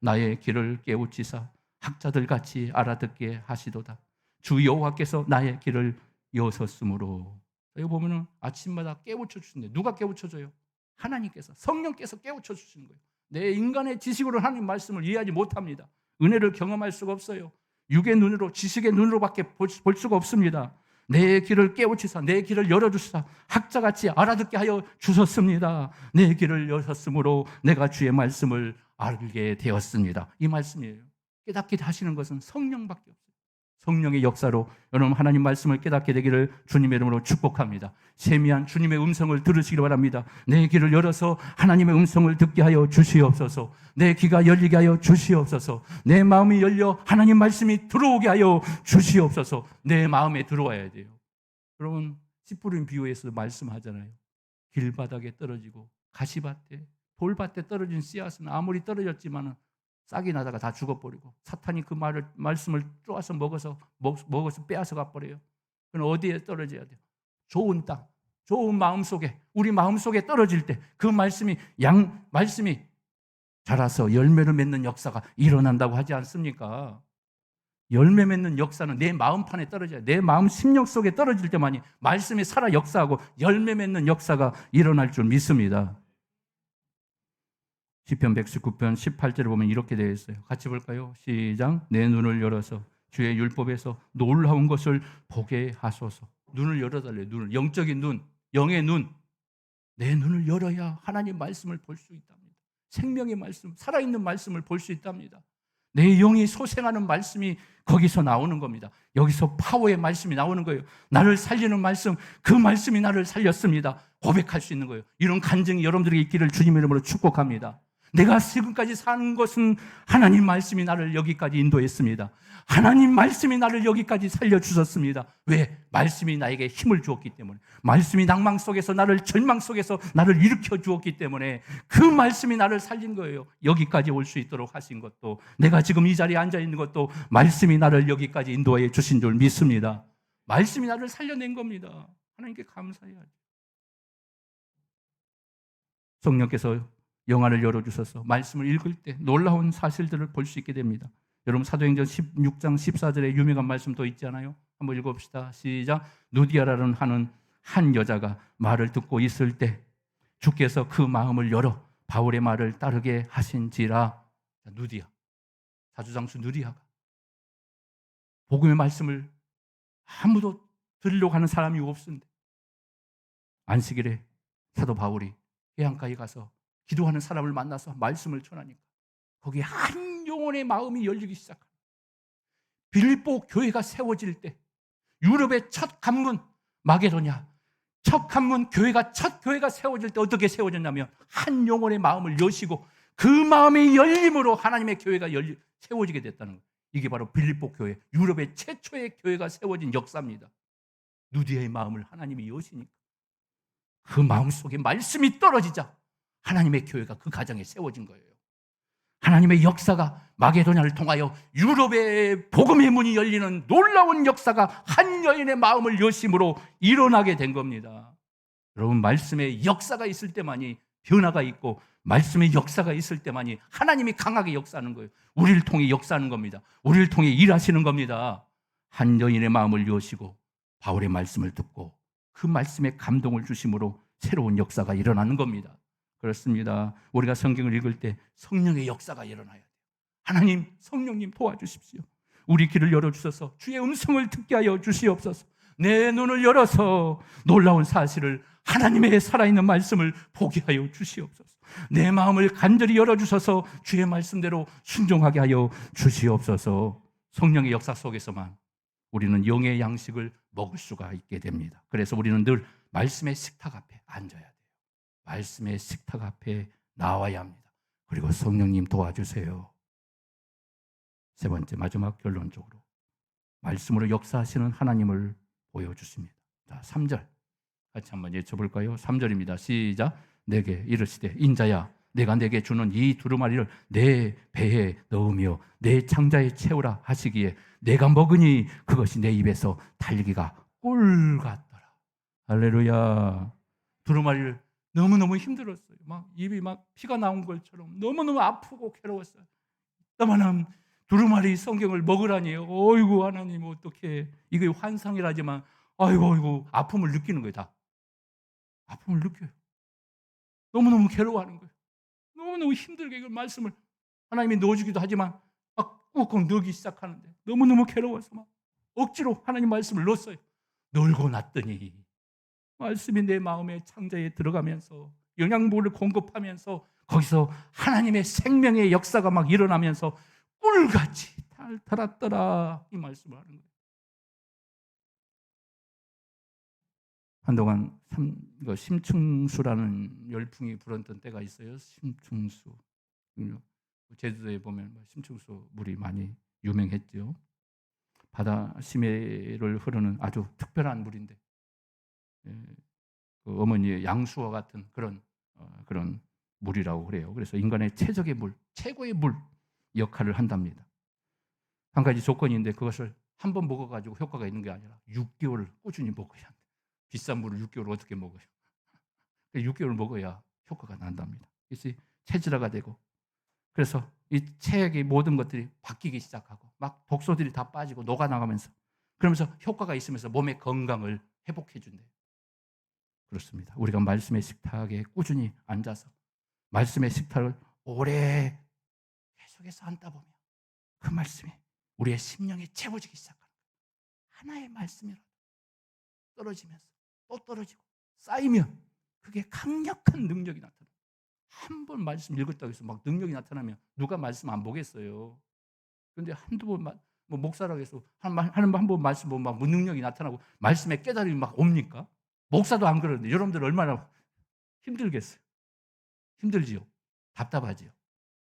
나의 길을 깨우치사 학자들 같이 알아듣게 하시도다. 주 여호와께서 나의 길을 여섰으므로. 여기 보면은 아침마다 깨우쳐 주신대. 누가 깨우쳐 줘요? 하나님께서, 성령께서 깨우쳐 주시는 거예요. 내 인간의 지식으로 하나님 말씀을 이해하지 못합니다. 은혜를 경험할 수가 없어요. 육의 눈으로, 지식의 눈으로밖에 볼 수가 없습니다. 내 길을 깨우치사 내 길을 열어주시사 학자같이 알아듣게 하여 주셨습니다. 내 길을 여셨으므로 내가 주의 말씀을 알게 되었습니다. 이 말씀이에요. 깨닫게 하시는 것은 성령밖에 없어요. 성령의 역사로 여러분 하나님 말씀을 깨닫게 되기를 주님의 이름으로 축복합니다. 세미한 주님의 음성을 들으시기 바랍니다. 내 귀를 열어서 하나님의 음성을 듣게 하여 주시옵소서. 내 귀가 열리게 하여 주시옵소서. 내 마음이 열려 하나님 말씀이 들어오게 하여 주시옵소서. 내 마음에 들어와야 돼요. 여러분 씨 뿌린 비유에서 말씀하잖아요. 길바닥에 떨어지고 가시밭에 돌밭에 떨어진 씨앗은 아무리 떨어졌지만은 싹이 나다가 다 죽어버리고 사탄이 그 말씀을 쪼아서 먹어서 빼앗아 가버려요. 그럼 어디에 떨어져야 돼요? 좋은 땅, 좋은 마음 속에, 우리 마음 속에 떨어질 때 그 말씀이 자라서 열매를 맺는 역사가 일어난다고 하지 않습니까? 열매 맺는 역사는 내 마음판에 떨어져야 돼. 내 마음 심령 속에 떨어질 때만이 말씀이 살아 역사하고 열매 맺는 역사가 일어날 줄 믿습니다. 시편 119편 18절에 보면 이렇게 되어 있어요. 같이 볼까요? 시작. 내 눈을 열어서 주의 율법에서 놀라운 것을 보게 하소서. 눈을 열어달래요. 눈을. 영적인 눈, 영의 눈. 내 눈을 열어야 하나님 말씀을 볼 수 있답니다. 생명의 말씀, 살아있는 말씀을 볼 수 있답니다. 내 영이 소생하는 말씀이 거기서 나오는 겁니다. 여기서 파워의 말씀이 나오는 거예요. 나를 살리는 말씀, 그 말씀이 나를 살렸습니다. 고백할 수 있는 거예요. 이런 간증이 여러분들에게 있기를 주님의 이름으로 축복합니다. 내가 지금까지 사는 것은 하나님 말씀이 나를 여기까지 인도했습니다. 하나님 말씀이 나를 여기까지 살려주셨습니다. 왜? 말씀이 나에게 힘을 주었기 때문에, 말씀이 낭망 속에서 나를, 절망 속에서 나를 일으켜 주었기 때문에 그 말씀이 나를 살린 거예요. 여기까지 올 수 있도록 하신 것도, 내가 지금 이 자리에 앉아 있는 것도 말씀이 나를 여기까지 인도해 주신 줄 믿습니다. 말씀이 나를 살려낸 겁니다. 하나님께 감사해야죠. 성령께서 영안을 열어주셔서 말씀을 읽을 때 놀라운 사실들을 볼 수 있게 됩니다. 여러분 사도행전 16장 14절에 유명한 말씀도 있잖아요. 한번 읽어봅시다. 시작. 누디아라는 하는 한 여자가 말을 듣고 있을 때 주께서 그 마음을 열어 바울의 말을 따르게 하신지라. 누디아, 사주장수 누디아가 복음의 말씀을 아무도 들으려고 하는 사람이 없었는데 안식일에 사도 바울이 해안가에 가서 기도하는 사람을 만나서 말씀을 전하니까 거기에 한 영혼의 마음이 열리기 시작합니다. 빌립보 교회가 세워질 때 유럽의 첫 관문 마게도냐 첫 관문 교회가 첫 교회가 세워질 때 어떻게 세워졌냐면 한 영혼의 마음을 여시고 그 마음의 열림으로 하나님의 교회가 세워지게 됐다는 거예요. 이게 바로 빌립보 교회, 유럽의 최초의 교회가 세워진 역사입니다. 누디아의 마음을 하나님이 여시니까 그 마음속에 말씀이 떨어지자 하나님의 교회가 그 가정에 세워진 거예요. 하나님의 역사가 마게도냐를 통하여 유럽의 복음의 문이 열리는 놀라운 역사가 한 여인의 마음을 여심으로 일어나게 된 겁니다. 여러분, 말씀의 역사가 있을 때만이 변화가 있고 말씀의 역사가 있을 때만이 하나님이 강하게 역사하는 거예요. 우리를 통해 역사하는 겁니다. 우리를 통해 일하시는 겁니다. 한 여인의 마음을 여시고 바울의 말씀을 듣고 그 말씀에 감동을 주심으로 새로운 역사가 일어나는 겁니다. 그렇습니다. 우리가 성경을 읽을 때 성령의 역사가 일어나야 돼요. 하나님, 성령님 도와주십시오. 우리 귀를 열어주셔서 주의 음성을 듣게 하여 주시옵소서. 내 눈을 열어서 놀라운 사실을 하나님의 살아있는 말씀을 보게 하여 주시옵소서. 내 마음을 간절히 열어주셔서 주의 말씀대로 순종하게 하여 주시옵소서. 성령의 역사 속에서만 우리는 영의 양식을 먹을 수가 있게 됩니다. 그래서 우리는 늘 말씀의 식탁 앞에 앉아야 돼요. 말씀의 식탁 앞에 나와야 합니다. 그리고 성령님 도와주세요. 세 번째, 마지막 결론적으로 말씀으로 역사하시는 하나님을 보여주십니다. 자, 3절 같이 한번 외쳐볼까요? 3절입니다. 시작. 내게 이르시되 인자야 내가 내게 주는 이 두루마리를 내 배에 넣으며 내 창자에 채우라 하시기에 내가 먹으니 그것이 내 입에서 달기가 꿀 같더라. 할렐루야. 두루마리를 너무너무 힘들었어요. 막 입이 막 피가 나온 것처럼 너무너무 아프고 괴로웠어요. 그러면 두루마리 성경을 먹으라니. 어이구 하나님 어떡해. 이게 환상이라지만 아이고 아픔을 느끼는 거예요. 다 아픔을 느껴요. 너무너무 괴로워하는 거예요. 너무너무 힘들게 그 말씀을 하나님이 넣어주기도 하지만 막 꾹꾹 넣기 시작하는데 너무너무 괴로워서 막 억지로 하나님 말씀을 넣었어요. 넣고 났더니 말씀이 내 마음의 창자에 들어가면서 영양분을 공급하면서 거기서 하나님의 생명의 역사가 막 일어나면서 꿀같이 달았더라 이 말씀을 하는 거예요. 한동안 심층수라는 열풍이 불었던 때가 있어요. 심층수. 제주도에 보면 심층수 물이 많이 유명했죠. 바다 심해를 흐르는 아주 특별한 물인데 그 어머니의 양수와 같은 그런 물이라고 그래요. 그래서 인간의 최적의 물, 최고의 물 역할을 한답니다. 한 가지 조건인데 그것을 한 번 먹어가지고 효과가 있는 게 아니라 6개월을 꾸준히 먹어야 합니다. 비싼 물을 6개월 어떻게 먹어요? 6개월 먹어야 효과가 난답니다. 그래서 체질화가 되고 그래서 이 체액의 모든 것들이 바뀌기 시작하고 막 독소들이 다 빠지고 녹아나가면서 그러면서 효과가 있으면서 몸의 건강을 회복해 준대요. 그렇습니다. 우리가 말씀의 식탁에 꾸준히 앉아서 말씀의 식탁을 오래 계속해서 앉다 보면 그 말씀이 우리의 심령에 채워지기 시작하는 거예요. 하나의 말씀이라도 떨어지면서 또 떨어지고 쌓이면 그게 강력한 능력이 나타나요. 한 번 말씀 읽었다고 해서 막 능력이 나타나면 누가 말씀 안 보겠어요. 그런데 한두 번 목사라고 해서 한 번 말씀 보면 막 무능력이 나타나고 말씀에 깨달음이 막 옵니까? 목사도 안 그러는데 여러분들 얼마나 힘들겠어요. 힘들지요. 답답하지요.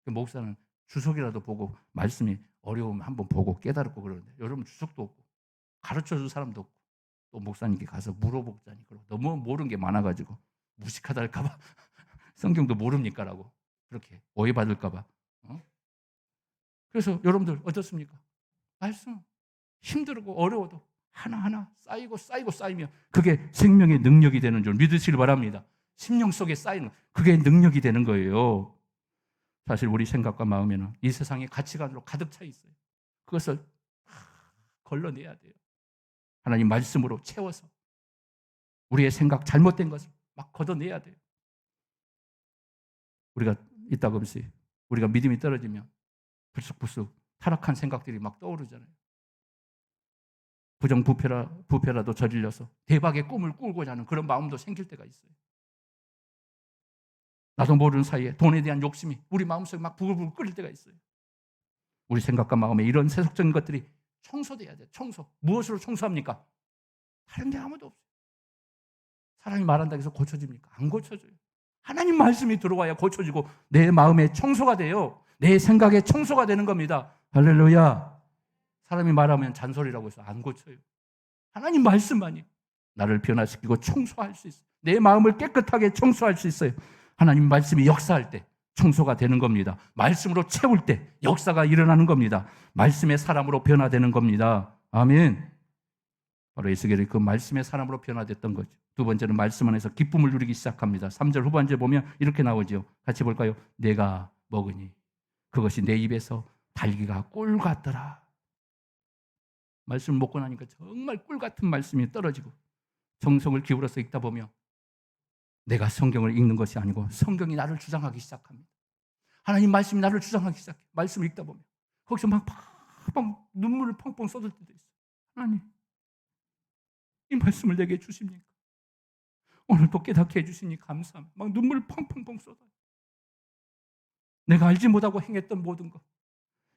목사는 주석이라도 보고 말씀이 어려우면 한번 보고 깨달고 그러는데 여러분 주석도 없고 가르쳐줄 사람도 없고 또 목사님께 가서 물어보자니 너무 모르는 게 많아가지고 무식하다 할까봐 성경도 모릅니까라고 그렇게 오해받을까봐. 그래서 여러분들 어떻습니까? 말씀 힘들고 어려워도 하나하나 쌓이면 그게 생명의 능력이 되는 줄 믿으시길 바랍니다. 심령 속에 쌓이는 그게 능력이 되는 거예요. 사실 우리 생각과 마음에는 이 세상의 가치관으로 가득 차 있어요. 그것을 걸러내야 돼요. 하나님 말씀으로 채워서 우리의 생각 잘못된 것을 막 걷어내야 돼요. 우리가 이따금씩 우리가 믿음이 떨어지면 불쑥불쑥 타락한 생각들이 막 떠오르잖아요. 부패라도 저질러서 대박의 꿈을 꾸고자 하는 그런 마음도 생길 때가 있어요. 나도 모르는 사이에 돈에 대한 욕심이 우리 마음속에 막 부글부글 끓일 때가 있어요. 우리 생각과 마음에 이런 세속적인 것들이 청소돼야 돼요. 청소. 무엇으로 청소합니까? 다른 게 아무도 없어요. 사람이 말한다고 해서 고쳐집니까? 안 고쳐져요. 하나님 말씀이 들어와야 고쳐지고 내 마음의 청소가 돼요. 내 생각의 청소가 되는 겁니다. 할렐루야. 사람이 말하면 잔소리라고 해서 안 고쳐요. 하나님 말씀만이 나를 변화시키고 청소할 수 있어요. 내 마음을 깨끗하게 청소할 수 있어요. 하나님 말씀이 역사할 때 청소가 되는 겁니다. 말씀으로 채울 때 역사가 일어나는 겁니다. 말씀의 사람으로 변화되는 겁니다. 아멘. 바로 에스겔이 그 말씀의 사람으로 변화됐던 거죠. 두 번째는 말씀 안에서 기쁨을 누리기 시작합니다. 3절 후반절 보면 이렇게 나오죠. 같이 볼까요? 내가 먹으니 그것이 내 입에서 달기가 꿀 같더라. 말씀을 먹고 나니까 정말 꿀 같은 말씀이 떨어지고 정성을 기울여서 읽다 보면 내가 성경을 읽는 것이 아니고 성경이 나를 주장하기 시작합니다. 하나님 말씀이 나를 주장하기 시작해. 말씀을 읽다 보면 거기서 막 눈물을 펑펑 쏟을 때도 있어요. 하나님, 이 말씀을 내게 주십니까? 오늘도 깨닫게 해주시니 감사합니다. 막 눈물을 펑펑펑 쏟아요. 내가 알지 못하고 행했던 모든 것,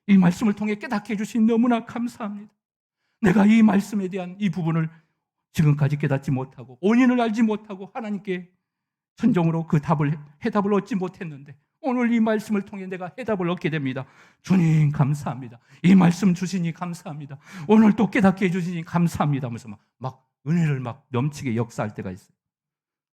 이 말씀을 통해 깨닫게 해주시니 너무나 감사합니다. 내가 이 말씀에 대한 이 부분을 지금까지 깨닫지 못하고 원인을 알지 못하고 하나님께 천정으로 그 해답을 얻지 못했는데 오늘 이 말씀을 통해 내가 해답을 얻게 됩니다. 주님 감사합니다. 이 말씀 주시니 감사합니다. 오늘 또 깨닫게 해주시니 감사합니다 하면서 막 은혜를 막 넘치게 역사할 때가 있어요.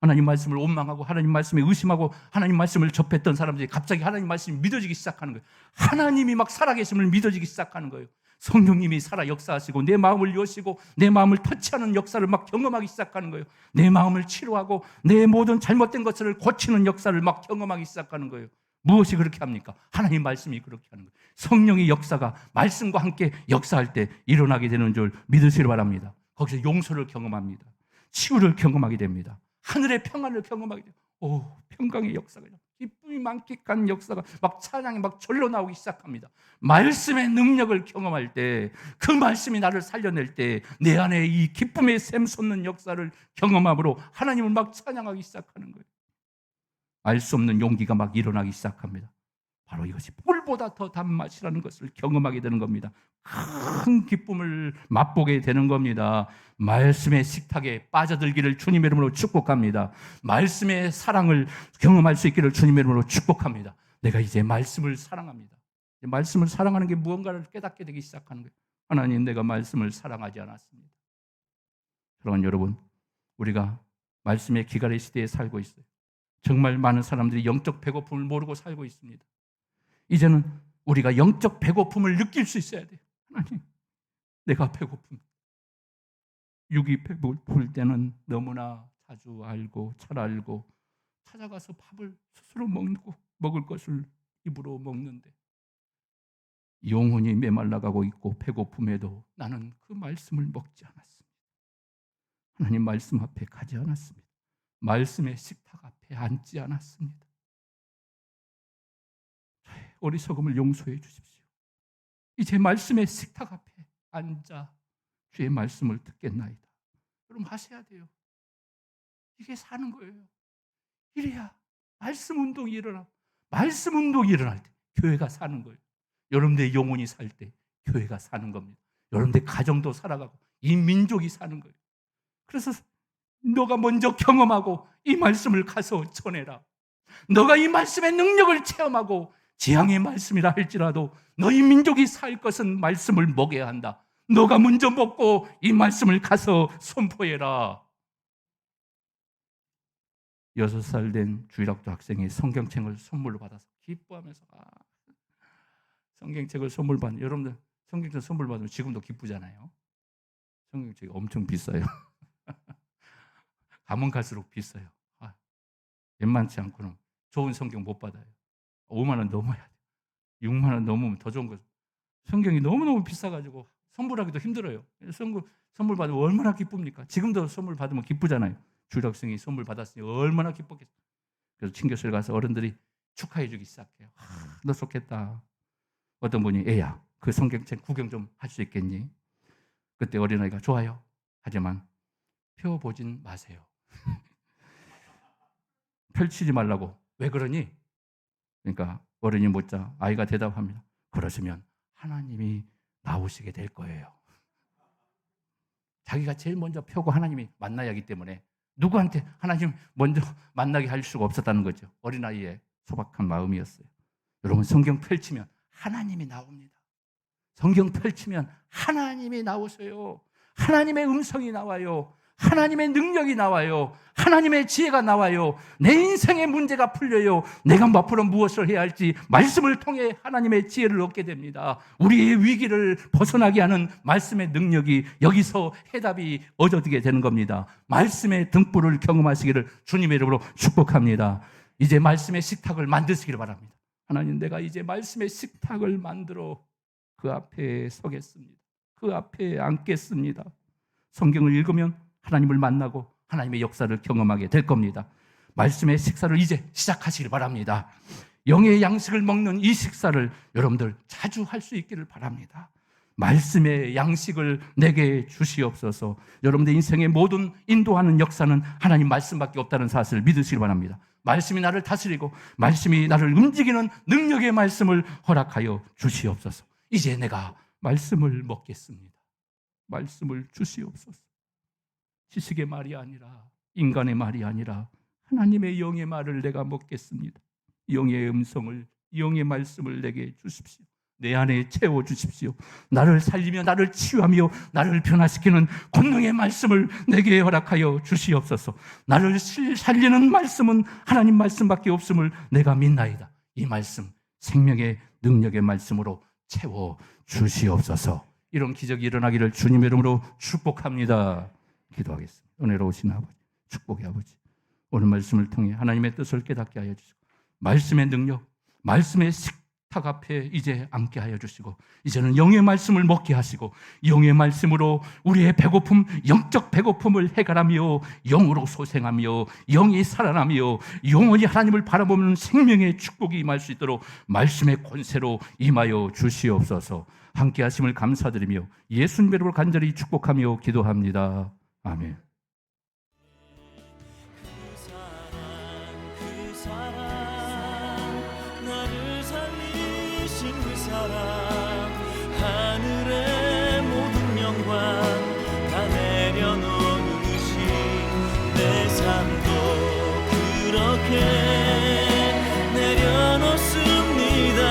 하나님 말씀을 원망하고 하나님 말씀에 의심하고 하나님 말씀을 접했던 사람들이 갑자기 하나님 말씀이 믿어지기 시작하는 거예요. 하나님이 막 살아계심을 믿어지기 시작하는 거예요. 성령님이 살아 역사하시고 내 마음을 여시고 내 마음을 터치하는 역사를 막 경험하기 시작하는 거예요. 내 마음을 치료하고 내 모든 잘못된 것을 고치는 역사를 막 경험하기 시작하는 거예요. 무엇이 그렇게 합니까? 하나님 말씀이 그렇게 하는 거예요. 성령의 역사가 말씀과 함께 역사할 때 일어나게 되는 줄 믿으시기 바랍니다. 거기서 용서를 경험합니다. 치유를 경험하게 됩니다. 하늘의 평안을 경험하게 돼요. 오, 평강의 역사가, 기쁨이 만끽한 역사가 막 찬양이 막 절로 나오기 시작합니다. 말씀의 능력을 경험할 때, 그 말씀이 나를 살려낼 때 내 안에 이 기쁨의 샘 솟는 역사를 경험함으로 하나님을 막 찬양하기 시작하는 거예요. 알 수 없는 용기가 막 일어나기 시작합니다. 바로 이것이 꿀보다 더 단맛이라는 것을 경험하게 되는 겁니다. 큰 기쁨을 맛보게 되는 겁니다. 말씀의 식탁에 빠져들기를 주님의 이름으로 축복합니다. 말씀의 사랑을 경험할 수 있기를 주님의 이름으로 축복합니다. 내가 이제 말씀을 사랑합니다. 말씀을 사랑하는 게 무언가를 깨닫게 되기 시작하는 거예요. 하나님, 내가 말씀을 사랑하지 않았습니다. 그러나 여러분, 우리가 말씀의 기갈의 시대에 살고 있어요. 정말 많은 사람들이 영적 배고픔을 모르고 살고 있습니다. 이제는 우리가 영적 배고픔을 느낄 수 있어야 돼요. 하나님, 내가 배고픔. 육이 배고플 때는 너무나 자주 알고 잘 알고 찾아가서 밥을 스스로 먹을 것을 입으로 먹는데 영혼이 메말라가고 있고 배고픔에도 나는 그 말씀을 먹지 않았습니다. 하나님 말씀 앞에 가지 않았습니다. 말씀의 식탁 앞에 앉지 않았습니다. 저의 어리석음을 용서해 주십시오. 이제 말씀의 식탁 앞에 앉아 주의 말씀을 듣겠나이다. 여러분 하셔야 돼요. 이게 사는 거예요. 이래야 말씀 운동이 일어나. 말씀 운동이 일어날 때 교회가 사는 거예요. 여러분들의 영혼이 살 때 교회가 사는 겁니다. 여러분들의 가정도 살아가고 이 민족이 사는 거예요. 그래서 너가 먼저 경험하고 이 말씀을 가서 전해라. 너가 이 말씀의 능력을 체험하고 재앙의 말씀이라 할지라도 너희 민족이 살 것은 말씀을 먹여야 한다. 너가 먼저 먹고 이 말씀을 가서 선포해라. 6살 된 주일학교 학생이 성경책을 선물로 받아서 기뻐하면서 성경책을 선물 받는, 여러분들 성경책 선물 받으면 지금도 기쁘잖아요. 성경책이 엄청 비싸요. 가면 갈수록 비싸요. 웬만치 않고는 좋은 성경 못 받아요. 5만 원 넘어야 돼요. 6만 원 넘으면 더 좋은 거. 성경이 너무너무 비싸가지고 선물하기도 힘들어요. 선물 받으면 얼마나 기쁩니까? 지금도 선물 받으면 기쁘잖아요. 주일학생이 선물 받았으니 얼마나 기뻤겠어요. 그래서 친교실 가서 어른들이 축하해 주기 시작해요. 너 좋겠다. 어떤 분이 애야, 그 성경책 구경 좀 할 수 있겠니? 그때 어린아이가 좋아요. 하지만 펴보진 마세요. 펼치지 말라고. 왜 그러니? 그러니까 어른이 묻자 아이가 대답합니다. 그러시면 하나님이 나오시게 될 거예요. 자기가 제일 먼저 펴고 하나님이 만나야 하기 때문에 누구한테 하나님 먼저 만나게 할 수가 없었다는 거죠. 어린아이의 소박한 마음이었어요. 여러분, 성경 펼치면 하나님이 나옵니다. 성경 펼치면 하나님이 나오세요. 하나님의 음성이 나와요. 하나님의 능력이 나와요. 하나님의 지혜가 나와요. 내 인생의 문제가 풀려요. 내가 앞으로 무엇을 해야 할지 말씀을 통해 하나님의 지혜를 얻게 됩니다. 우리의 위기를 벗어나게 하는 말씀의 능력이 여기서 해답이 얻어지게 되는 겁니다. 말씀의 등불을 경험하시기를 주님의 이름으로 축복합니다. 이제 말씀의 식탁을 만드시기를 바랍니다. 하나님, 내가 이제 말씀의 식탁을 만들어 그 앞에 서겠습니다. 그 앞에 앉겠습니다. 성경을 읽으면 하나님을 만나고 하나님의 역사를 경험하게 될 겁니다. 말씀의 식사를 이제 시작하시길 바랍니다. 영의 양식을 먹는 이 식사를 여러분들 자주 할 수 있기를 바랍니다. 말씀의 양식을 내게 주시옵소서. 여러분들 인생의 모든 인도하는 역사는 하나님 말씀밖에 없다는 사실을 믿으시길 바랍니다. 말씀이 나를 다스리고 말씀이 나를 움직이는 능력의 말씀을 허락하여 주시옵소서. 이제 내가 말씀을 먹겠습니다. 말씀을 주시옵소서. 지식의 말이 아니라 인간의 말이 아니라 하나님의 영의 말을 내가 먹겠습니다. 영의 음성을, 영의 말씀을 내게 주십시오. 내 안에 채워주십시오. 나를 살리며 나를 치유하며 나를 변화시키는 권능의 말씀을 내게 허락하여 주시옵소서. 나를 살리는 말씀은 하나님 말씀밖에 없음을 내가 믿나이다. 이 말씀, 생명의 능력의 말씀으로 채워주시옵소서. 이런 기적이 일어나기를 주님의 이름으로 축복합니다. 기도하겠습니다. 은혜로우신 아버지, 축복의 아버지, 오늘 말씀을 통해 하나님의 뜻을 깨닫게 하여 주시고 말씀의 능력, 말씀의 식탁 앞에 이제 앉게 하여 주시고 이제는 영의 말씀을 먹게 하시고 영의 말씀으로 우리의 배고픔, 영적 배고픔을 해결하며 영으로 소생하며 영이 살아나며 영원히 하나님을 바라보는 생명의 축복이 임할 수 있도록 말씀의 권세로 임하여 주시옵소서. 함께 하심을 감사드리며 예수님의 이름으로 간절히 축복하며 기도합니다. 아멘. 그 사랑, 나를 살리신 그 사랑, 하늘의 모든 영광 다 내려놓으신 내 삶도 그렇게 내려놓습니다.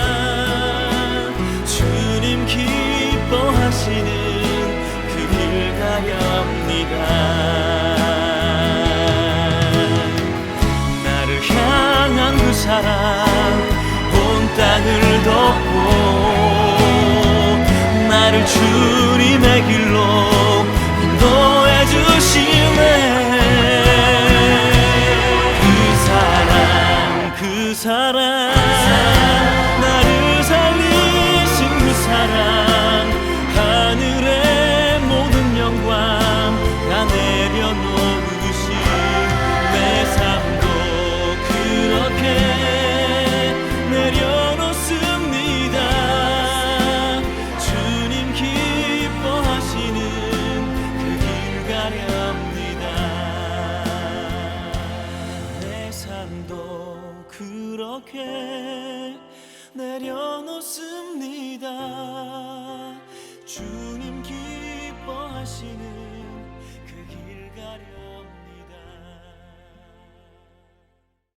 주님 기뻐하시는 그 길 가렵니다. 나를 향한 그 사랑 온 땅을 덮고 나를 주님의 길로 인도해 주시네. 그 사랑 나를 살리신 그 사랑, 하늘의 모든 영광 다 내려놓으신 내 삶도 그렇게 내려놓습니다. 주님 기뻐하시는 그 길 가렵니다. 내 삶도 그렇게 내려놓습니다. 주님 기뻐하시는